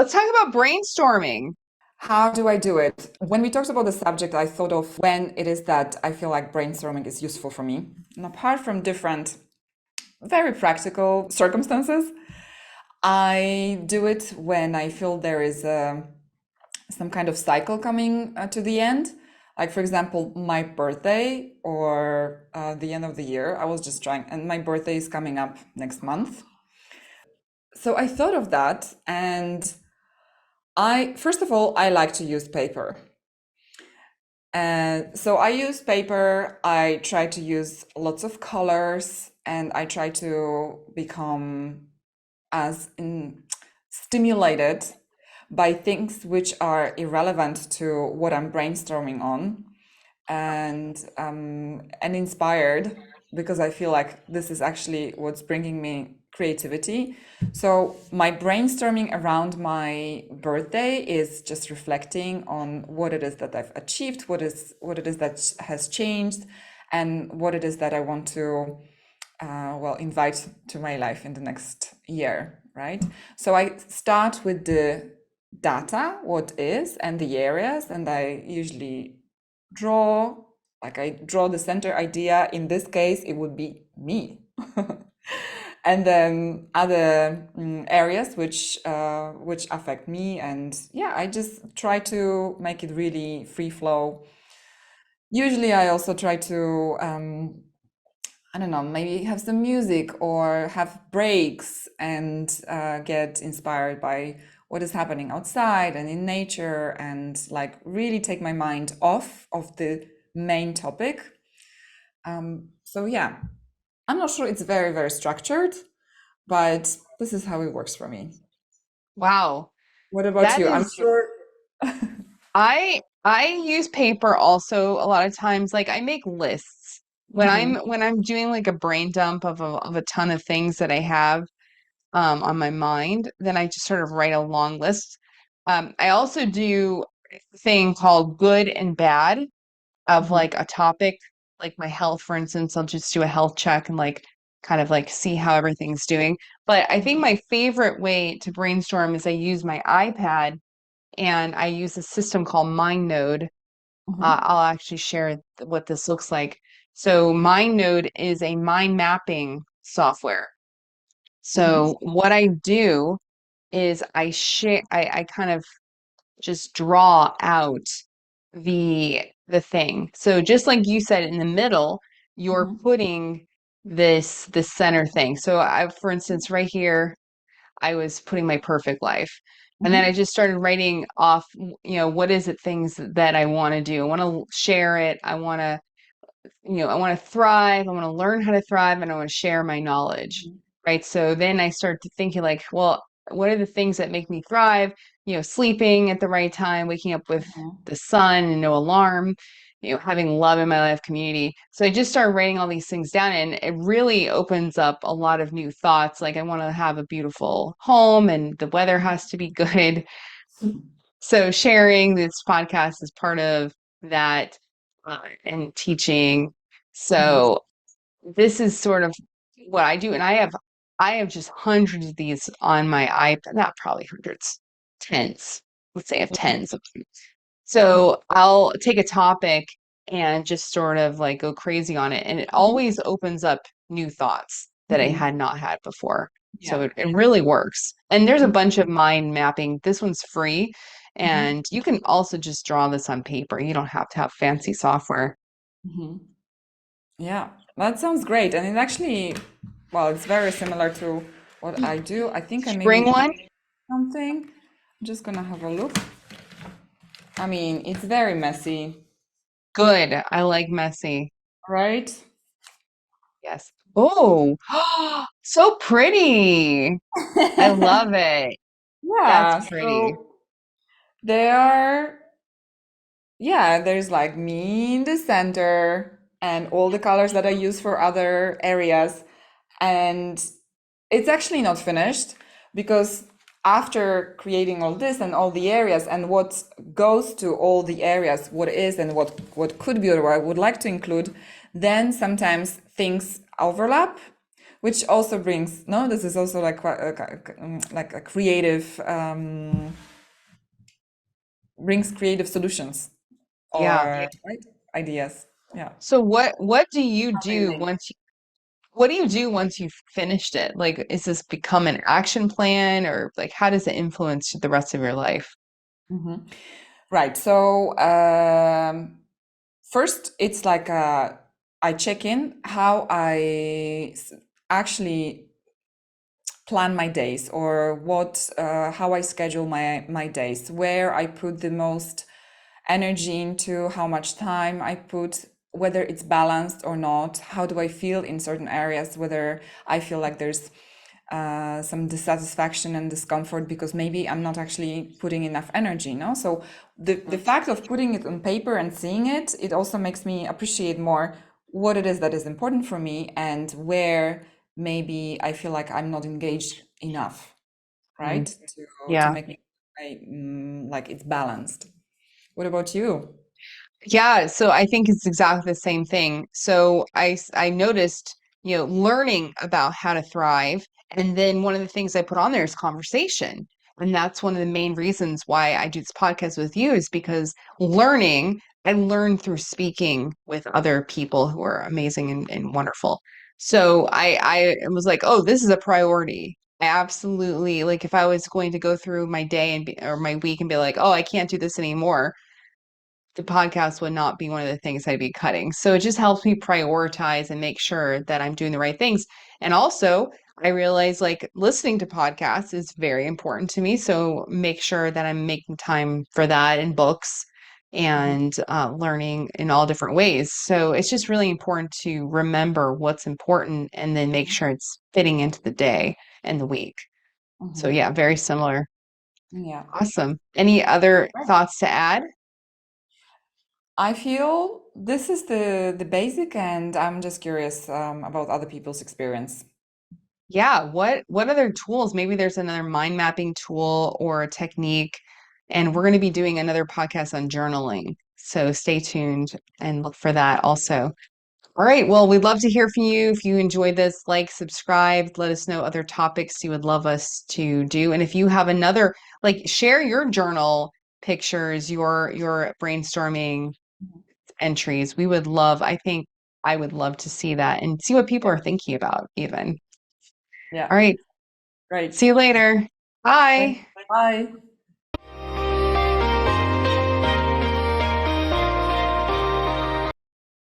Let's talk about brainstorming. How do I do it? When we talked about the subject, I thought of when it is that I feel like brainstorming is useful for me. And apart from different, very practical circumstances, I do it when I feel there is some kind of cycle coming to the end. Like, for example, my birthday or the end of the year. I was just trying, and my birthday is coming up next month. So I thought of that, and first of all, I like to use paper. And so I use paper, I try to use lots of colors, and I try to become stimulated by things which are irrelevant to what I'm brainstorming on, and inspired because I feel like this is actually what's bringing me creativity. So my brainstorming around my birthday is just reflecting on what it is that I've achieved, what it is that has changed, and what it is that I want to invite to my life in the next year, right? So I start with the data, what is, and the areas, and I usually draw, I draw the center idea. In this case, it would be me. And then other areas which affect me, and yeah, I just try to make it really free flow. Usually, I also try to I don't know, maybe have some music or have breaks and get inspired by what is happening outside and in nature, and like really take my mind off of the main topic. So yeah, I'm not sure it's very, very structured, but this is how it works for me. Wow. What about That you? I'm is sure. I use paper also a lot of times. Like I make lists. Mhm, When I'm doing like a brain dump of a ton of things that I have on my mind, then I just sort of write a long list. I also do a thing called good and bad of mhm, like a topic, like my health, for instance. I'll just do a health check and like kind of like see how everything's doing. But I think my favorite way to brainstorm is I use my iPad and I use a system called mindnode. mhm, I'll actually share what this looks like. So mindnode is a mind mapping software. mhm, So what I do is I kind of just draw out the thing. So just like you said in the middle, you're mhm, putting this center thing. So I, for instance, right here, I was putting my perfect life. And then I mhm, just started writing off, what is it things that I want to do? I want to share it. I want to thrive. I want to learn how to thrive and I want to share my knowledge. mhm, Right. So then I start to thinking like, well, what are the things that make me thrive? Sleeping at the right time, waking up with mhm, the sun and no alarm, having love in my life community. So I just started writing all these things down and it really opens up a lot of new thoughts. Like I want to have a beautiful home and the weather has to be good. So sharing this podcast is part of that and teaching. mhm, So this is sort of what I do, and I have just hundreds of these on my iPad, not probably hundreds, tens. Let's say I have mhm, tens of them. So I'll take a topic and just sort of like go crazy on it, and it mhm, always opens up new thoughts that I mhm. had not had before. So Yeah. it really works. And there's a Mhm, bunch of mind mapping. This one's free, mhm, and you can also just draw this on paper. You don't have to have fancy software. mhm. Yeah, that sounds great. And it actually, well, it's very similar to what I do. I think I Bring maybe one. something. I'm just gonna have a look. I mean, it's very messy, Good. I like messy. right? Yes. Oh, so pretty. I love it. That's Yeah, pretty. so there are, yeah, there's like me in the center and all the colors that I use for other areas. And it's actually not finished because after creating all this and all the areas and what goes to all the areas, what is and what could be or what I would like to include, then sometimes things overlap which also brings, no, this is also like a creative, brings creative solutions Yeah. or right ideas. Yeah. So what do you do Amazing. once what do you do once you've finished it? Like, is this become an action plan or like how does it influence the rest of your life? Mhm. Right. So first, it's like I check in how actually plan my days, or what how I schedule my days, where I put the most energy into, how much time I put, whether it's balanced or not, how do I feel in certain areas, whether I feel like there's some dissatisfaction and discomfort because maybe I'm not actually putting enough energy, no? So the fact of putting it on paper and seeing it, it also makes me appreciate more what it is that is important for me and where maybe I feel like I'm not engaged enough, right? Mm, To yeah. make me like it's balanced. What about you? Yeah, so I think it's exactly the same thing. So I noticed, learning about how to thrive, and then one of the things I put on there is conversation. And that's one of the main reasons why I do this podcast with you is because I learn through speaking with other people who are amazing and wonderful. So I was like, oh, this is a priority. I absolutely like if I was going to go through my day or my week and be like, oh, I can't do this anymore, the podcast would not be one of the things I'd be cutting. So it just helps me prioritize and make sure that I'm doing the right things. And also, I realize like listening to podcasts is very important to me. So make sure that I'm making time for that in books Mhm, and learning in all different ways. So it's just really important to remember what's important and then make mhm, sure it's fitting into the day and the week. So mhm. yeah, very similar. Yeah. Awesome. Any other Right. thoughts to add? I feel this is the basic, and I'm just curious about other people's experience. Yeah, what other tools? Maybe there's another mind mapping tool or a technique. And we're Mhm. going to be doing another podcast on journaling. So stay tuned and look for that also. All right. Well, we'd love to hear from you. If you enjoyed this, like, subscribe, let us know other topics you would love us to do. And if you have another, like, share your journal pictures, your brainstorming entries. We would love, I think I would love to see that and see what people Yeah. are thinking about even. Yeah. All right. Great. See you later. Thanks. Bye. Bye.